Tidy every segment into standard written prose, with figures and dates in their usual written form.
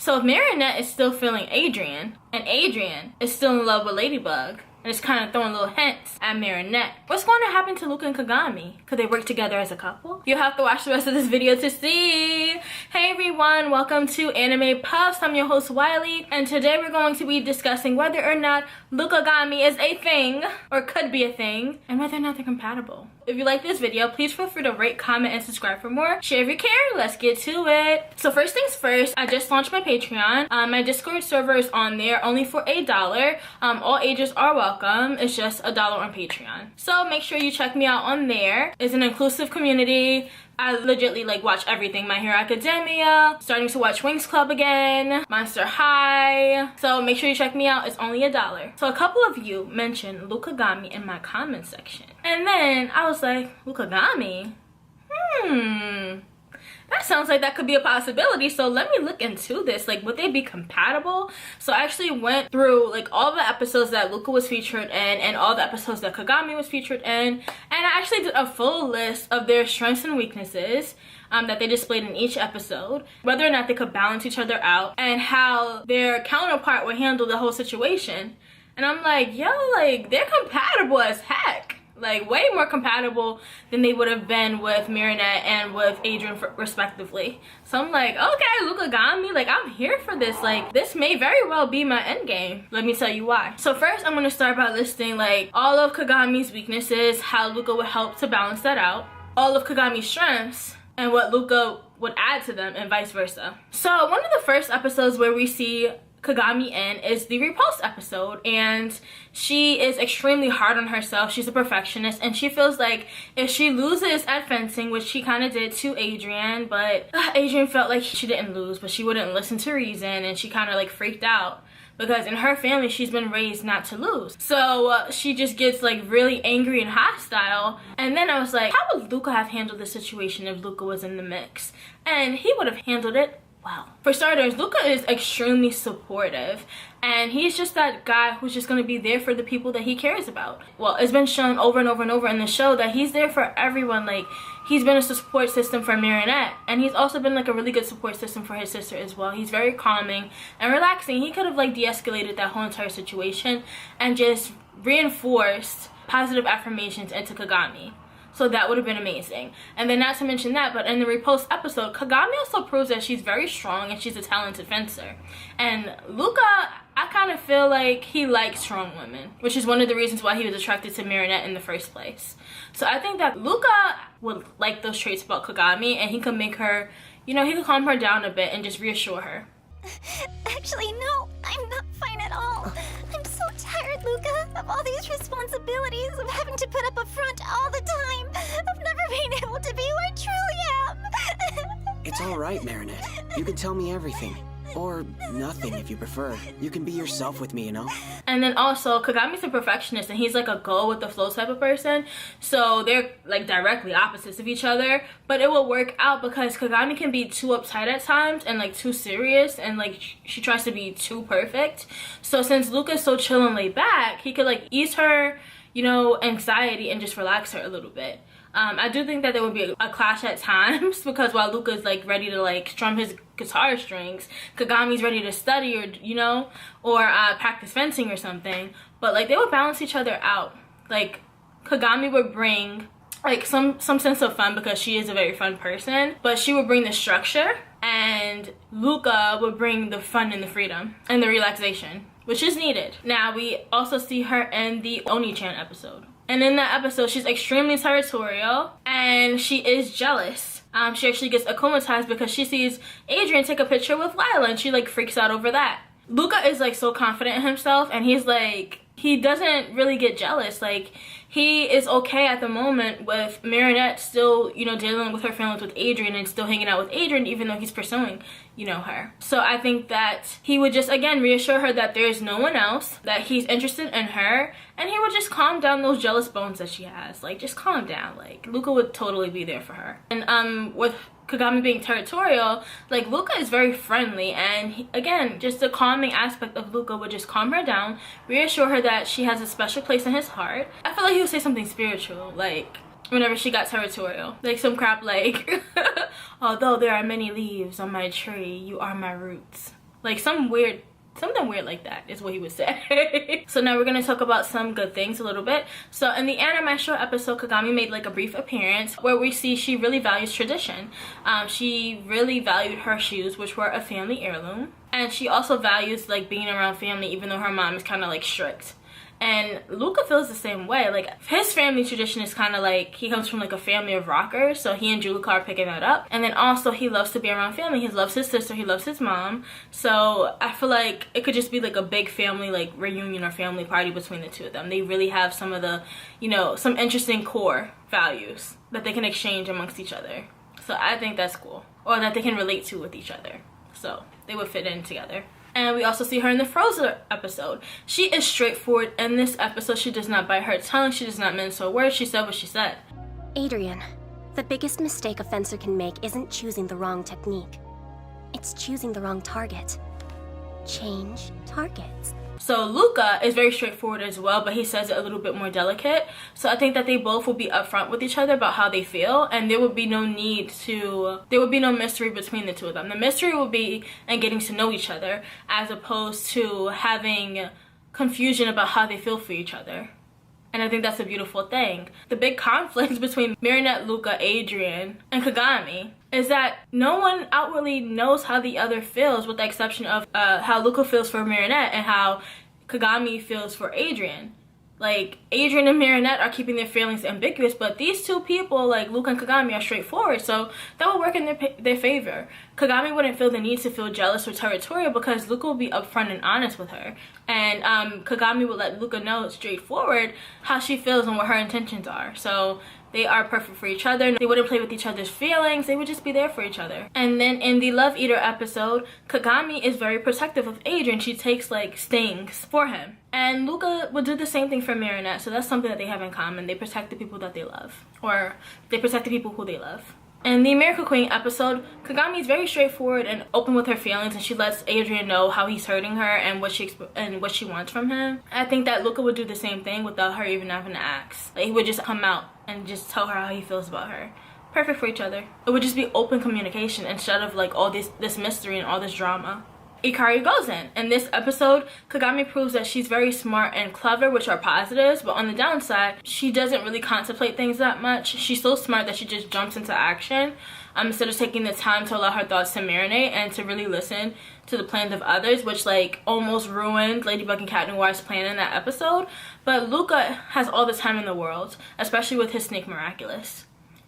So if Marinette is still feeling Adrien, and Adrien is still in love with Ladybug, and it's kind of throwing little hints at Marinette, what's going to happen to Luca and Kagami? Could they work together as a couple? You'll have to watch the rest of this video to see. Hey everyone, welcome to Anime Puffs. I'm your host Wiley, and today we're going to be discussing whether or not Luca-gami is a thing, or could be a thing, and whether or not they're compatible. If you like this video, please feel free to rate, comment, and subscribe for more. Share if you care. Let's get to it. So first things first, I just launched my Patreon. My Discord server is on there only for $1. All ages are welcome. It's just $1 on Patreon. So make sure you check me out on there. It's an inclusive community. I legitly like watch everything. My Hero Academia, starting to watch Winx Club again, Monster High. So make sure you check me out. It's only $1. So a couple of you mentioned Luca-gami in my comment section. And then I was like, Luca-gami? That sounds like that could be a possibility, so let me look into this. Like, would they be compatible? So I actually went through like all the episodes that Luca was featured in and all the episodes that Kagami was featured in, and I actually did a full list of their strengths and weaknesses that they displayed in each episode, whether or not they could balance each other out, and how their counterpart would handle the whole situation. And I'm like, yo, like, they're compatible as heck. Like, way more compatible than they would have been with Marinette and with Adrien respectively. So I'm like, okay, Luca-gami, like, I'm here for this. Like, this may very well be my endgame. Let me tell you why. So first, I'm gonna start by listing like all of Kagami's weaknesses, how Luca would help to balance that out, all of Kagami's strengths, and what Luca would add to them, and vice versa. So one of the first episodes where we see Kagami in is the Repulsed episode, and she is extremely hard on herself. She's a perfectionist, and she feels like if she loses at fencing, which she kind of did to Adrien, but Adrien felt like she didn't lose, but she wouldn't listen to reason, and she kind of like freaked out because in her family she's been raised not to lose. So she just gets like really angry and hostile. And then I was like, how would Luca have handled the situation if Luca was in the mix? And he would have handled it well. For starters, Luca is extremely supportive, and he's just that guy who's just going to be there for the people that he cares about. Well, it's been shown over and over and over in the show that he's there for everyone. Like, he's been a support system for Marinette, and he's also been like a really good support system for his sister as well. He's very calming and relaxing. He could have like de-escalated that whole entire situation and just reinforced positive affirmations into Kagami. So that would have been amazing. And then not to mention that, but in the Repulsed episode, Kagami also proves that she's very strong and she's a talented fencer. And Luca, I kind of feel like he likes strong women, which is one of the reasons why he was attracted to Marinette in the first place. So I think that Luca would like those traits about Kagami, and he could make her, you know, he could calm her down a bit and just reassure her. Actually, no, I'm not fine at all. I'm so tired, Luca, of all these responsibilities, of having to put up a front all the time, of never being able to be who I truly am. It's all right, Marinette. You can tell me everything. Or nothing if you prefer. You can be yourself with me, you know? And then also, Kagami's a perfectionist, and he's like a go with the flow type of person. So they're like directly opposites of each other. But it will work out because Kagami can be too uptight at times and like too serious, and like she tries to be too perfect. So since Luca's so chill and laid back, he could like ease her, you know, anxiety and just relax her a little bit. I do think that there would be a clash at times because while Luca's like ready to like strum his guitar strings, Kagami's ready to study, or you know, or practice fencing or something. But like they would balance each other out. Like Kagami would bring like some sense of fun because she is a very fun person, but she would bring the structure, and Luca would bring the fun and the freedom and the relaxation, which is needed. Now we also see her in the Oni-chan episode. And in that episode, she's extremely territorial, and she is jealous. She actually gets akumatized because she sees Adrien take a picture with Lila, and she like freaks out over that. Luca is like so confident in himself, and he's like, he doesn't really get jealous. Like, he is okay at the moment with Marinette still, you know, dealing with her feelings with Adrien and still hanging out with Adrien even though he's pursuing, you know, her. So I think that he would just, again, reassure her that there's no one else, that he's interested in her, and he would just calm down those jealous bones that she has. Like, just calm down. Like, Luca would totally be there for her. And with Kagami being territorial, like Luca is very friendly, and he, again, just the calming aspect of Luca would just calm her down, reassure her that she has a special place in his heart. I feel like he would say something spiritual, like whenever she got territorial, like some crap like although there are many leaves on my tree, you are my roots. Like something weird like that is what he would say. So now we're gonna talk about some good things a little bit. So in the Animestro episode, Kagami made like a brief appearance where we see she really values tradition. She really valued her shoes, which were a family heirloom, and she also values like being around family, even though her mom is kind of like strict. And Luca feels the same way. Like his family tradition is kind of like, he comes from like a family of rockers, so he and Julica are picking that up. And then also he loves to be around family. He loves his sister, he loves his mom. So I feel like it could just be like a big family like reunion or family party between the two of them. They really have some of the, you know, some interesting core values that they can exchange amongst each other. So I think that's cool, or that they can relate to with each other, so they would fit in together. And we also see her in the Frozen episode. She is straightforward in this episode. She does not bite her tongue. She does not mince her words. She said what she said. Adrien, the biggest mistake a fencer can make isn't choosing the wrong technique. It's choosing the wrong target. Change targets. So Luca is very straightforward as well, but he says it a little bit more delicate. So I think that they both will be upfront with each other about how they feel, and there would be no mystery between the two of them. The mystery will be in getting to know each other, as opposed to having confusion about how they feel for each other. And I think that's a beautiful thing. The big conflict between Marinette, Luca, Adrien, and Kagami is that no one outwardly knows how the other feels, with the exception of how Luca feels for Marinette and how Kagami feels for Adrien. Like, Adrien and Marinette are keeping their feelings ambiguous, but these two people, like Luca and Kagami, are straightforward, so that will work in their favor. Kagami wouldn't feel the need to feel jealous or territorial because Luca will be upfront and honest with her. And Kagami would let Luca know straightforward how she feels and what her intentions are. So they are perfect for each other. They wouldn't play with each other's feelings. They would just be there for each other. And then in the Love Eater episode, Kagami is very protective of Adrien. She takes like stings for him. And Luca would do the same thing for Marinette. So that's something that they have in common. They protect the people that they love. Or they protect the people who they love. In the Miracle Queen episode, Kagami is very straightforward and open with her feelings, and she lets Adrien know how he's hurting her and what she wants from him. I think that Luca would do the same thing without her even having to ask. Like, he would just come out and just tell her how he feels about her. Perfect for each other. It would just be open communication instead of like all this mystery and all this drama. Ikari Gozen. In this episode, Kagami proves that she's very smart and clever, which are positives, but on the downside, she doesn't really contemplate things that much. She's so smart that she just jumps into action instead of taking the time to allow her thoughts to marinate and to really listen to the plans of others, which like almost ruined Ladybug and Cat Noir's plan in that episode. But Luca has all the time in the world, especially with his Snake Miraculous.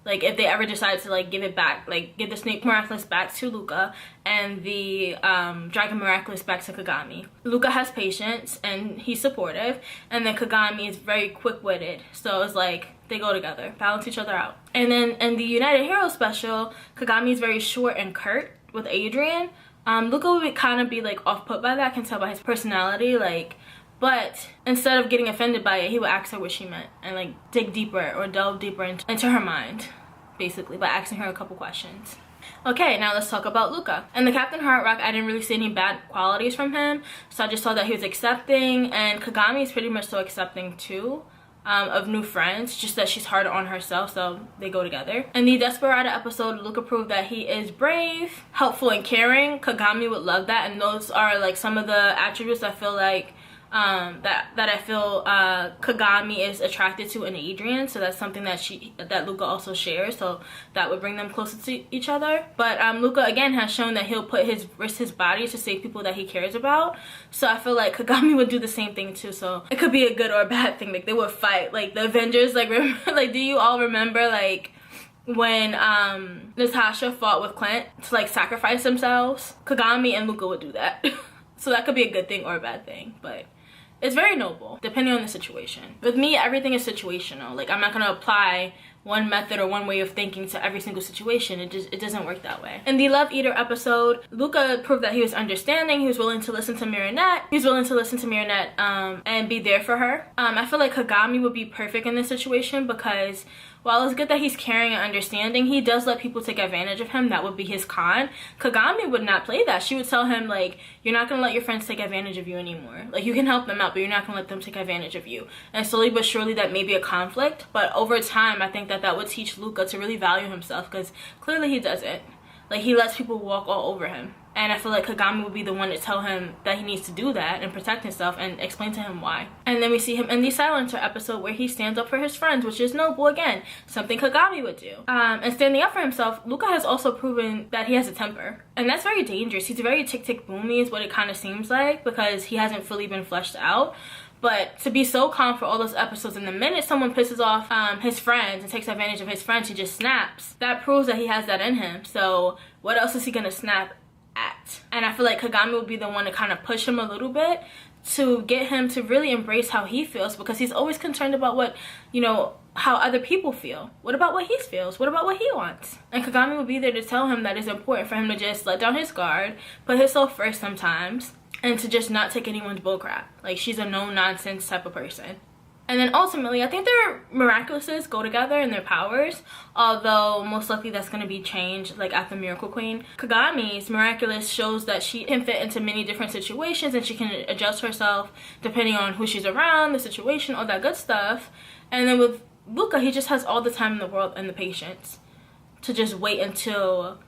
Like, if they ever decide to, like, give it back, like, give the Snake Miraculous back to Luca and the Dragon Miraculous back to Kagami. Luca has patience, and he's supportive, and then Kagami is very quick-witted. So it's like, they go together, balance each other out. And then in the United Hero special, Kagami is very short and curt with Adrien. Luca would kind of be, like, off-put by that. I can tell by his personality, like... But instead of getting offended by it, he would ask her what she meant and like dig deeper or delve deeper into her mind, basically, by asking her a couple questions. Okay, now let's talk about Luca. In the Captain Heartrock, I didn't really see any bad qualities from him, so I just saw that he was accepting, and Kagami is pretty much so accepting too. Of new friends, just that she's harder on herself, so they go together. In the Desperado episode, Luca proved that he is brave, helpful, and caring. Kagami would love that, and those are like some of the attributes I feel like Kagami is attracted to in Adrien, so that's something that Luca also shares, so that would bring them closer to each other. But Luca again has shown that he'll risk his body to save people that he cares about, so I feel like Kagami would do the same thing too. So it could be a good or a bad thing. Like, they would fight, like the Avengers. Like, remember, like, do you all remember like when Natasha fought with Clint to like sacrifice themselves? Kagami and Luca would do that. So that could be a good thing or a bad thing, but it's very noble, depending on the situation. With me, everything is situational. Like, I'm not gonna apply one method or one way of thinking to every single situation. It doesn't work that way. In the Love Eater episode, Luca proved that he was understanding. He was willing to listen to Marinette. And be there for her. I feel like Kagami would be perfect in this situation because while it's good that he's caring and understanding, he does let people take advantage of him. That would be his con. Kagami would not play that. She would tell him, like, you're not gonna let your friends take advantage of you anymore. Like, you can help them out, but you're not gonna let them take advantage of you. And slowly but surely that may be a conflict, but over time I think that would teach Luca to really value himself, because clearly he doesn't. Like, he lets people walk all over him And I feel like Kagami would be the one to tell him that he needs to do that and protect himself and explain to him why. And then we see him in the Silencer episode where he stands up for his friends, which is noble again, something Kagami would do. And standing up for himself, Luca has also proven that he has a temper. And that's very dangerous. He's very tick-tick-boomy is what it kind of seems like, because he hasn't fully been fleshed out. But to be so calm for all those episodes, and the minute someone pisses off his friends and takes advantage of his friends, he just snaps. That proves that he has that in him. So what else is he gonna snap at? And I feel like Kagami would be the one to kind of push him a little bit to get him to really embrace how he feels, because he's always concerned about what, you know, how other people feel. What about what he feels? What about what he wants? And Kagami would be there to tell him that it's important for him to just let down his guard, put himself first sometimes, and to just not take anyone's bullcrap. Like, she's a no-nonsense type of person. And then ultimately, I think their miraculouses go together in their powers, although most likely that's going to be changed, like after Miracle Queen. Kagami's miraculous shows that she can fit into many different situations and she can adjust herself depending on who she's around, the situation, all that good stuff. And then with Luca, he just has all the time in the world and the patience to just wait until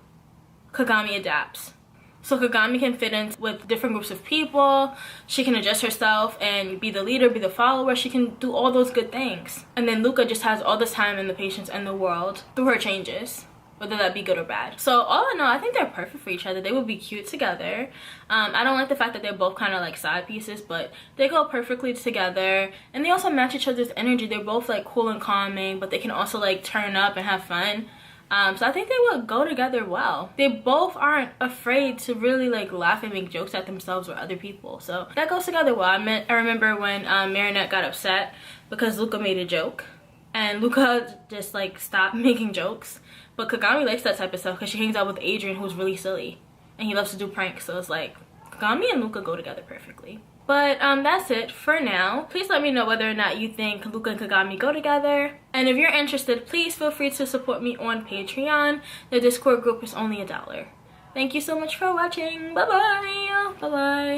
Kagami adapts. So Kagami can fit in with different groups of people. She can adjust herself and be the leader, be the follower. She can do all those good things. And then Luca just has all the time and the patience in the world through her changes, whether that be good or bad. So all in all, I think they're perfect for each other. They would be cute together. I don't like the fact that they're both kind of like side pieces, but they go perfectly together. And they also match each other's energy. They're both like cool and calming, but they can also like turn up and have fun. So I think they would go together well. They both aren't afraid to really like laugh and make jokes at themselves or other people. So that goes together well. I remember when Marinette got upset because Luca made a joke. And Luca just like stopped making jokes. But Kagami likes that type of stuff because she hangs out with Adrian, who's really silly. And he loves to do pranks. So it's like Kagami and Luca go together perfectly. But that's it for now. Please let me know whether or not you think Luca and Kagami go together. And if you're interested, please feel free to support me on Patreon. The Discord group is only $1. Thank you so much for watching. Bye-bye. Bye-bye.